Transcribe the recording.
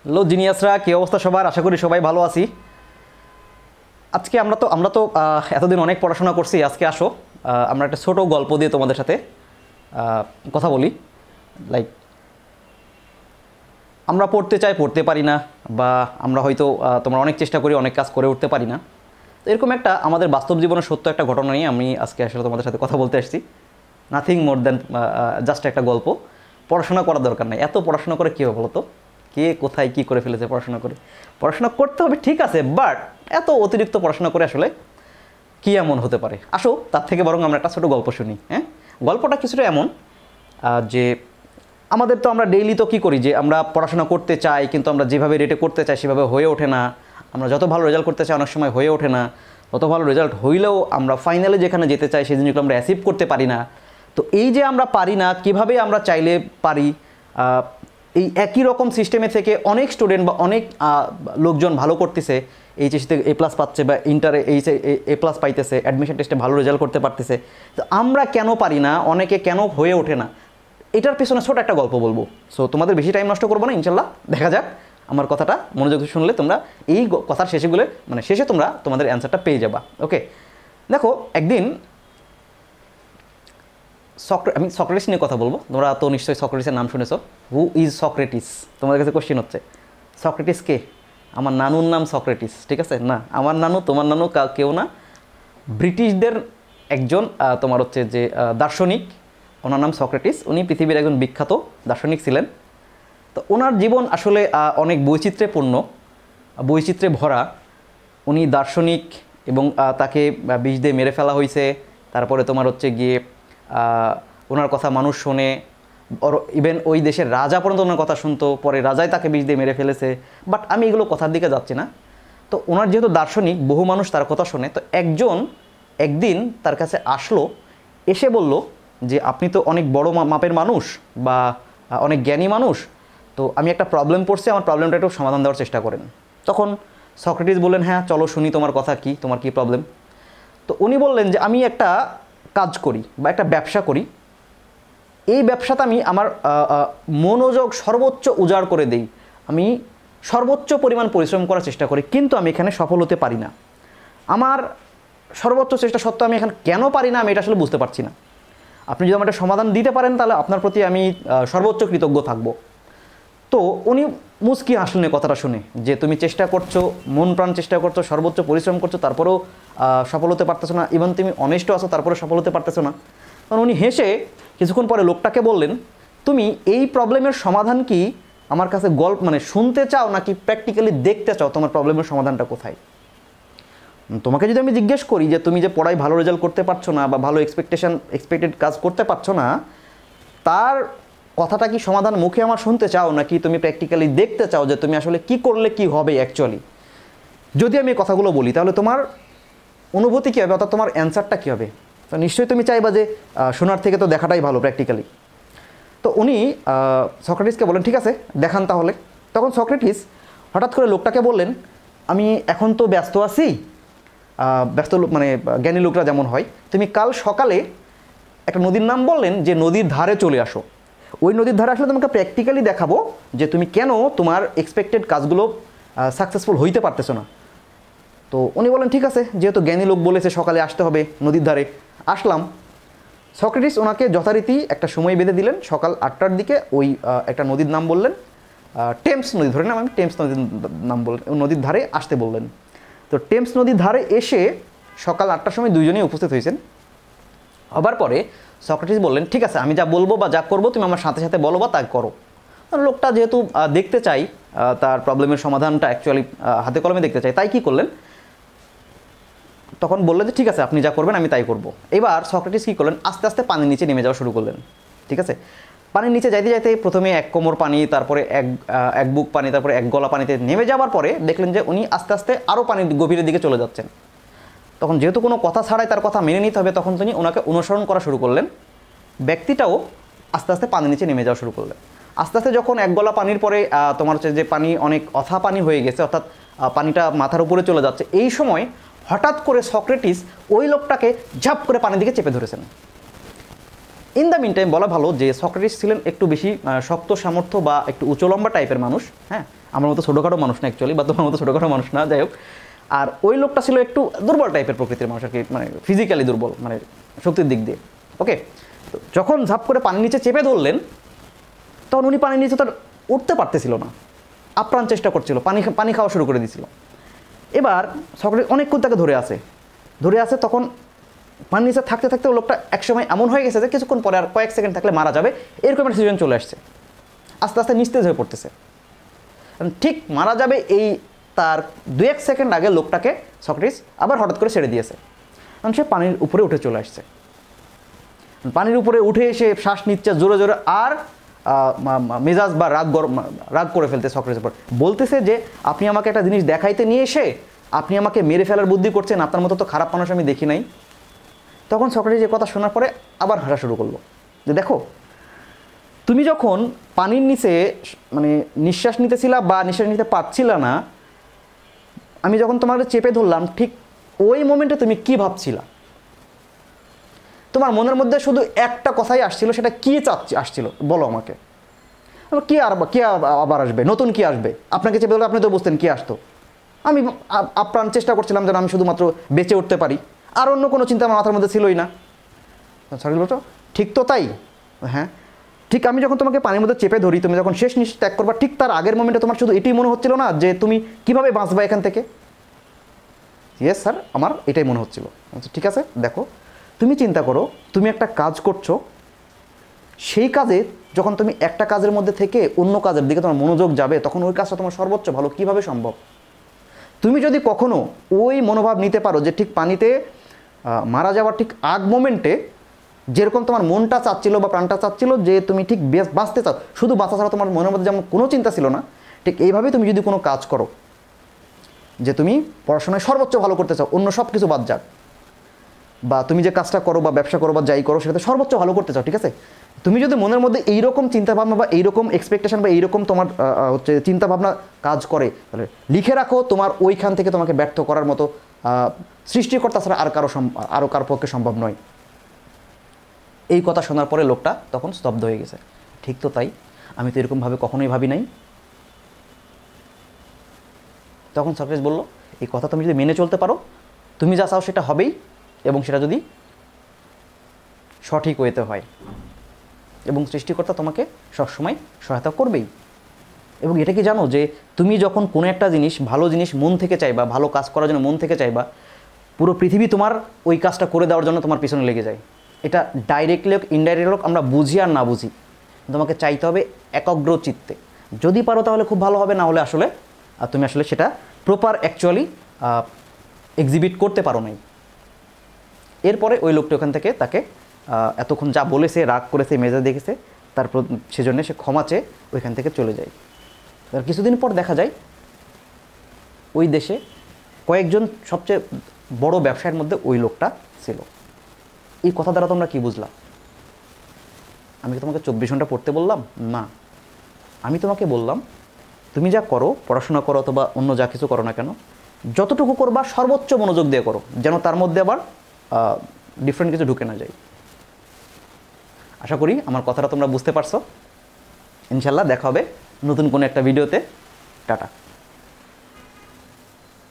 Hello জিনিয়াসরা, কী অবস্থা সবার? আশা করি সবাই ভালো আছি। আজকে আমরা তো এতদিন অনেক পড়াশোনা করছি। আজকে আসো আমরা একটা ছোট গল্প দিয়ে তোমাদের সাথে কথা বলি। লাইক আমরা পড়তে চাই, পড়তে পারি না, বা আমরা হয়তো তোমরা অনেক চেষ্টা করি, অনেক কাজ করে উঠতে পারি না। তো এরকম একটা আমাদের বাস্তব জীবনের সত্য একটা ঘটনা নিয়ে আমি আজকে আসলে তোমাদের সাথে কথা বলতে আসছি। নাথিং মোর দ্যান জাস্ট একটা গল্প। পড়াশোনা করার দরকার নেই। এত পড়াশোনা করে কী হবে বলো তো? কে কোথায় কী করে ফেলেছে পড়াশোনা করে? পড়াশোনা করতে হবে ঠিক আছে, বাট এত অতিরিক্ত পড়াশোনা করে আসলে কী এমন হতে পারে? আসো তার থেকে বরং আমরা একটা ছোটো গল্প শুনি। হ্যাঁ, গল্পটা কিছুটা এমন যে আমাদের তো আমরা ডেইলি তো কী করি, যে আমরা পড়াশোনা করতে চাই, কিন্তু আমরা যেভাবে রেটে করতে চাই সেভাবে হয়ে ওঠে না। আমরা যত ভালো রেজাল্ট করতে চাই অনেক সময় হয়ে ওঠে না। তত ভালো রেজাল্ট হইলেও আমরা ফাইনালে যেখানে যেতে চাই সেই জিনিসগুলো আমরা অ্যাচিভ করতে পারি না। তো এই যে আমরা পারি না, কীভাবে আমরা চাইলে পারি, এই একই রকম সিস্টেমে থেকে অনেক স্টুডেন্ট বা অনেক লোকজন ভালো করতেছে, এইচএসসিতে এ প্লাস পাচ্ছে বা ইন্টারে এ প্লাস পাইতেছে, অ্যাডমিশন টেস্টে ভালো রেজাল্ট করতে পারতেছে। তো আমরা কেন পারি না, অনেকে কেন হয়ে ওঠে না, এটার পেছনে ছোট একটা গল্প বলবো। সো তোমাদের বেশি টাইম নষ্ট করবো না, ইনশাল্লাহ দেখা যাক। আমার কথাটা মনোযোগ শুনলে তোমরা এই কথার শেষে তোমরা তোমাদের অ্যান্সারটা পেয়ে যাবা। ওকে, দেখো একদিন আমি সক্রেটিস নিয়ে কথা বলবো। তোমরা তো নিশ্চয়ই সক্রেটিসের নাম শুনেছো। Who is Socrates? তোমাদের কাছে কোশ্চেন হচ্ছে, সক্রেটিস কে? আমার নানুর নাম সক্রেটিস, ঠিক আছে? না, আমার নানু, তোমার নানু কেউ না। ব্রিটিশদের একজন তোমার হচ্ছে যে দার্শনিক, ওনার নাম সক্রেটিস। উনি পৃথিবীর একজন বিখ্যাত দার্শনিক ছিলেন। তো ওনার জীবন আসলে অনেক বৈচিত্র্যপূর্ণ, বৈচিত্র্যে ভরা। উনি দার্শনিক এবং তাকে বিষ দিয়ে মেরে ফেলা হয়েছে। তারপরে তোমার হচ্ছে গিয়ে ওনার কথা মানুষ শোনে, ইভেন ওই দেশের রাজা পর্যন্ত ওনার কথা শুনতো। পরে রাজাই তাকে বিষ দিয়ে মেরে ফেলেছে। বাট আমি এগুলো কথার দিকে যাচ্ছি না। তো ওনার যেহেতু দার্শনিক, বহু মানুষ তার কথা শোনে। তো একদিন তার কাছে আসলো, এসে বলল যে আপনি তো অনেক বড় মাপের মানুষ বা অনেক জ্ঞানী মানুষ, তো আমি একটা প্রবলেম পড়ছি, আমার প্রবলেমটা একটু সমাধান দেওয়ার চেষ্টা করেন। তখন সক্রেটিস বললেন, হ্যাঁ চলো শুনি তোমার কথা কি, তোমার কি প্রবলেম। তো উনি বললেন যে আমি একটা কাজ করি বা একটা ব্যবসা করি, এই ব্যবসাতে আমি আমার মনোযোগ সর্বোচ্চ উজাড় করে দেই, আমি সর্বোচ্চ পরিমাণ পরিশ্রম করার চেষ্টা করি, কিন্তু আমি এখানে সফল হতে পারি না। আমার সর্বোচ্চ চেষ্টা সত্ত্বেও আমি এখানে কেন পারি না, আমি এটা আসলে বুঝতে পারছি না। আপনি যদি আমার একটা সমাধান দিতে পারেন তাহলে আপনার প্রতি আমি সর্বোচ্চ কৃতজ্ঞ থাকব। তো উনি মুচকি হাসলেন কথাটা শুনে, যে তুমি চেষ্টা করছো, মন প্রাণ চেষ্টা করছো, সর্বোচ্চ পরিশ্রম করছো, তারপরেও সফল হতে পারতেছো না। ইভেন তুমি অনেস্টও আছো, তারপরে সফল হতে পারতেছো না। কারণ উনি হেসে কিছুক্ষণ পরে লোকটাকে বললেন, তুমি এই প্রবলেমের সমাধান কি আমার কাছে গল্প শুনতে চাও, নাকি প্র্যাকটিক্যালি দেখতে চাও তোমার প্রবলেমের সমাধানটা কোথায়? তোমাকে যদি আমি জিজ্ঞেস করি যে তুমি যে পড়ায় ভালো রেজাল্ট করতে পারছো না বা ভালো এক্সপেক্টেড কাজ করতে পারছো না, তার কথাটা কি সমাধান মুখে আমার শুনতে চাও, নাকি তুমি প্র্যাকটিক্যালি দেখতে চাও যে তুমি আসলে কি করলে কি হবে অ্যাকচুয়ালি? যদি আমি কথাগুলো বলি তাহলে তোমার অনুভূতি কী হবে, অর্থাৎ তোমার অ্যান্সারটা কী হবে? তো নিশ্চয়ই তুমি চাইবা যে শোনার থেকে তো দেখাটাই ভালো প্র্যাকটিক্যালি। তো উনি সক্রেটিসকে বলেন, ঠিক আছে দেখান তাহলে। তখন সক্রেটিস হঠাৎ করে লোকটাকে বললেন, আমি এখন তো ব্যস্ত আছি, ব্যস্ত জ্ঞানী লোকরা যেমন হয়, তুমি কাল সকালে একটা নদীর নাম বললেন, যে নদীর ধারে চলে আসো। ওই নদীর ধারে আসলে তোমাকে প্র্যাকটিক্যালি দেখাবো যে তুমি কেন তোমার এক্সপেক্টেড কাজগুলো সাকসেসফুল হইতে পারতেছো না। তো উনি বলেন, ঠিক আছে, যেহেতু জ্ঞানী লোক বলেছে সকালে আসতে হবে নদীর ধারে, আসলাম। সক্রেটিস ওনাকে যথারীতি একটা সময় বেঁধে দিলেন, সকাল 8টার দিকে ওই একটা নদীর নাম বললেন, টেমস নদী ধরে নাম, আমি টেমস নদীর নাম বললেন, নদীর ধারে আসতে বললেন। তো টেমস নদীর ধারে এসে সকাল 8টার সময় দুইজনেই উপস্থিত হয়েছেন। হবার পরে সক্রেটিস বললেন, ঠিক আছে আমি যা বলবো বা যা করবো তুমি আমার সাথে সাথে বলো বা তা করো। লোকটা যেহেতু দেখতে চাই তার প্রবলেমের সমাধানটা অ্যাকচুয়ালি হাতে কলমে দেখতে চাই, তাই কি করলেন, তখন বললেন যে ঠিক আছে আপনি যা করবেন আমি তাই করব। এবার সক্রেটিস কী করলেন, আস্তে আস্তে পানির নিচে নেমে যাওয়া শুরু করলেন। ঠিক আছে, পানির নিচে যাইতে যাইতে প্রথমে এক কোমর পানি, তারপরে এক বুক পানি, তারপরে এক গলা পানিতে নেমে যাওয়ার পরে দেখলেন যে উনি আস্তে আস্তে আরও পানির গভীরের দিকে চলে যাচ্ছেন। তখন যেহেতু কোনো কথা ছাড়াই তার কথা মেনে নিতে হবে, তখন তিনি ওনাকে অনুসরণ করা শুরু করলেন। ব্যক্তিটাও আস্তে আস্তে পানির নিচে নেমে যাওয়া শুরু করলেন। আস্তে আস্তে যখন এক গলা পানির পরে তোমার হচ্ছে যে পানি অনেক অথা পানি হয়ে গেছে, অর্থাৎ পানিটা মাথার উপরে চলে যাচ্ছে, এই সময় হঠাৎ করে সক্রেটিস ওই লোকটাকে ঝাপ করে পানির দিকে চেপে ধরেছেন। ইন দ্য মিন টাইম বলা ভালো যে সক্রেটিস ছিলেন একটু বেশি শক্ত সামর্থ্য বা একটু উঁচু লম্বা টাইপের মানুষ, হ্যাঁ, আমার মতো ছোটোখাটো মানুষ না অ্যাকচুয়ালি, বা তোমার মতো ছোটোখাটো মানুষ না, যাই হোক। আর ওই লোকটা ছিল একটু দুর্বল টাইপের প্রকৃতির মানুষ আর কি, মানে ফিজিক্যালি দুর্বল, মানে শক্তির দিক দিয়ে। ওকে, তো যখন ঝাপ করে পানির নিচে চেপে ধরলেন, তখন উনি পানির নিচে তো উঠতে পারতেছিল না, আপ্রাণ চেষ্টা করছিল, পানি খাওয়া শুরু করে দিয়েছিল। এবার সক্রেটিস অনেকক্ষণ তাকে ধরে আছে, তখন পানির নিচে থাকতে থাকতে ও লোকটা একসময় এমন হয়ে গেছে যে কিছুক্ষণ পরে আর কয়েক সেকেন্ড থাকলে মারা যাবে, এরকম একটা সিচুয়েশন চলে আসছে। আস্তে আস্তে নিস্তেজ হয়ে পড়তেছে, ঠিক মারা যাবে এই তার 2-1 সেকেন্ড আগে লোকটাকে সক্রেটিস আবার হঠাৎ করে ছেড়ে দিয়েছে, কারণ সে পানির উপরে উঠে চলে আসছে। পানির উপরে উঠে এসে শ্বাস নিচ্ছে জোরে জোরে, আর মেজাজ বা রাগ করে ফেলতে সক্রেটিসের উপর, বলতেছে যে আপনি আমাকে একটা জিনিস দেখাইতে নিয়ে এসে আপনি আমাকে মেরে ফেলার বুদ্ধি করছেন, আপনার মতো তো খারাপ মানুষ আমি দেখি নাই। তখন সক্রেটিস কথা শোনার পরে আবার হাসা শুরু করলো, যে দেখো তুমি যখন পানির নিচে মানে নিঃশ্বাস নিতেছিলা বা নিঃশ্বাস নিতে পারছিলা না, আমি যখন তোমাকে চেপে ধরলাম, ঠিক ওই মোমেন্টে তুমি কি ভাবছিলা? তোমার মনের মধ্যে শুধু একটা কথাই আসছিল, সেটা কি আসছিল বলো আমাকে। কি আবার আসবে, নতুন কি আসবে? আপনাকে চেপে ধরলে আপনি তো বুঝতেন কি আসতো। আমি আপ্রাণ চেষ্টা করছিলাম যেন আমি শুধুমাত্র বেঁচে উঠতে পারি, আর অন্য কোনো চিন্তা আমার মাথার মধ্যে ছিলই না। সরি বলতো, ঠিক তো তাই, হ্যাঁ ঠিক। আমি যখন তোমাকে পানির মধ্যে চেপে ধরি, তুমি যখন শেষ নিঃশ্বাস ত্যাগ করবা, ঠিক তার আগের মোমেন্টে তোমার শুধু এটাই মনে হচ্ছিল না যে তুমি কিভাবে বাঁচবা এখান থেকে? ইয়েস স্যার, আমার এটাই মনে হচ্ছিল। ঠিক আছে, দেখো তুমি চিন্তা করো, তুমি একটা কাজ করছো, সেই কাজে যখন তুমি একটা কাজের মধ্যে থেকে অন্য কাজের দিকে তোমার মনোযোগ যাবে, তখন ওই কাজটা তোমার সর্বোচ্চ ভালো কিভাবে সম্ভব? তুমি যদি কখনো ওই মনোভাব নিতে পারো যে ঠিক পানিতে মারা যাওয়ার ঠিক আগ মোমেন্টে যেরকম তোমার মনটা চাচ্ছিল বা প্রাণটা চাচ্ছিল যে তুমি ঠিক বাঁচতে চাও, শুধু বাঁচা ছাড়া তোমার মনের মধ্যে যেমন কোনো চিন্তা ছিল না, ঠিক এইভাবেই তুমি যদি কোনো কাজ করো, যে তুমি পড়াশোনায় সর্বোচ্চ ভালো করতে চাও, অন্য সব কিছু বাদ যাক, বা তুমি যে কাজটা করো বা ব্যবসা করো বা যাই করো সেটাতে সর্বোচ্চ ভালো করতে চাও, ঠিক আছে, তুমি যদি মনের মধ্যে এইরকম চিন্তাভাবনা বা এইরকম এক্সপেকটেশন বা এইরকম তোমার হচ্ছে চিন্তাভাবনা কাজ করে, তাহলে লিখে রাখো, তোমার ওইখান থেকে তোমাকে ব্যর্থ করার মতো সৃষ্টিকর্তা ছাড়া আরও কারো পক্ষে সম্ভব নয়। এই কথা শোনার পরে লোকটা তখন স্তব্ধ হয়ে গেছে। ঠিক তো তাই, আমি তো এরকমভাবে কখনোই ভাবি নাই। তখন সক্রেটিস বলল, এই কথা তুমি যদি মেনে চলতে পারো, তুমি যা চাও সেটা হবেই, এবং সেটা যদি সঠিক ওয়েতে হয়, এবং সৃষ্টিকর্তা তোমাকে সবসময় সহায়তা করবেই। এবং এটা কি জানো যে তুমি যখন কোনো একটা জিনিস, ভালো জিনিস মন থেকে চাইবা, ভালো কাজ করার জন্য মন থেকে চাইবা, পুরো পৃথিবী তোমার ওই কাজটা করে দেওয়ার জন্য তোমার পিছনে লেগে যায়। এটা ডাইরেক্টলি হোক ইনডাইরেক্টলি হোক, আমরা বুঝি আর না বুঝি, তোমাকে চাইতে হবে একাগ্র চিত্তে। যদি পারো তাহলে খুব ভালো হবে, না হলে আসলে তুমি আসলে সেটা প্রপার অ্যাকচুয়ালি এক্সিবিট করতে পারো নাই। এরপরে ওই লোকটা ওখান থেকে তাকে এতক্ষণ যা বলেছে, রাগ করেছে, মেজাজ দেখেছে, তারপর সেজন্য সে ক্ষমা চেয়ে ওইখান থেকে চলে যায়। আর কিছুদিন পর দেখা যায় ওই দেশে কয়েকজন সবচেয়ে বড় ব্যবসায়ের মধ্যে ওই লোকটা ছিল। এই কথা দ্বারা তোমরা কি বুঝলা? আমি কি তোমাকে 24 ঘন্টা পড়তে বললাম? না, আমি তোমাকে বললাম তুমি যা করো, পড়াশোনা করো অথবা অন্য যা কিছু করো না কেন, যতটুকু করবা সর্বোচ্চ মনোযোগ দিয়ে করো, যেন তার মধ্যে আবার ডিফারেন্ট কিছু ঢুকে না যায়। আশা করি আমার কথাটা তোমরা বুঝতে পারছো। ইনশাল্লাহ দেখা হবে নতুন কোনো একটা ভিডিওতে। টাটা।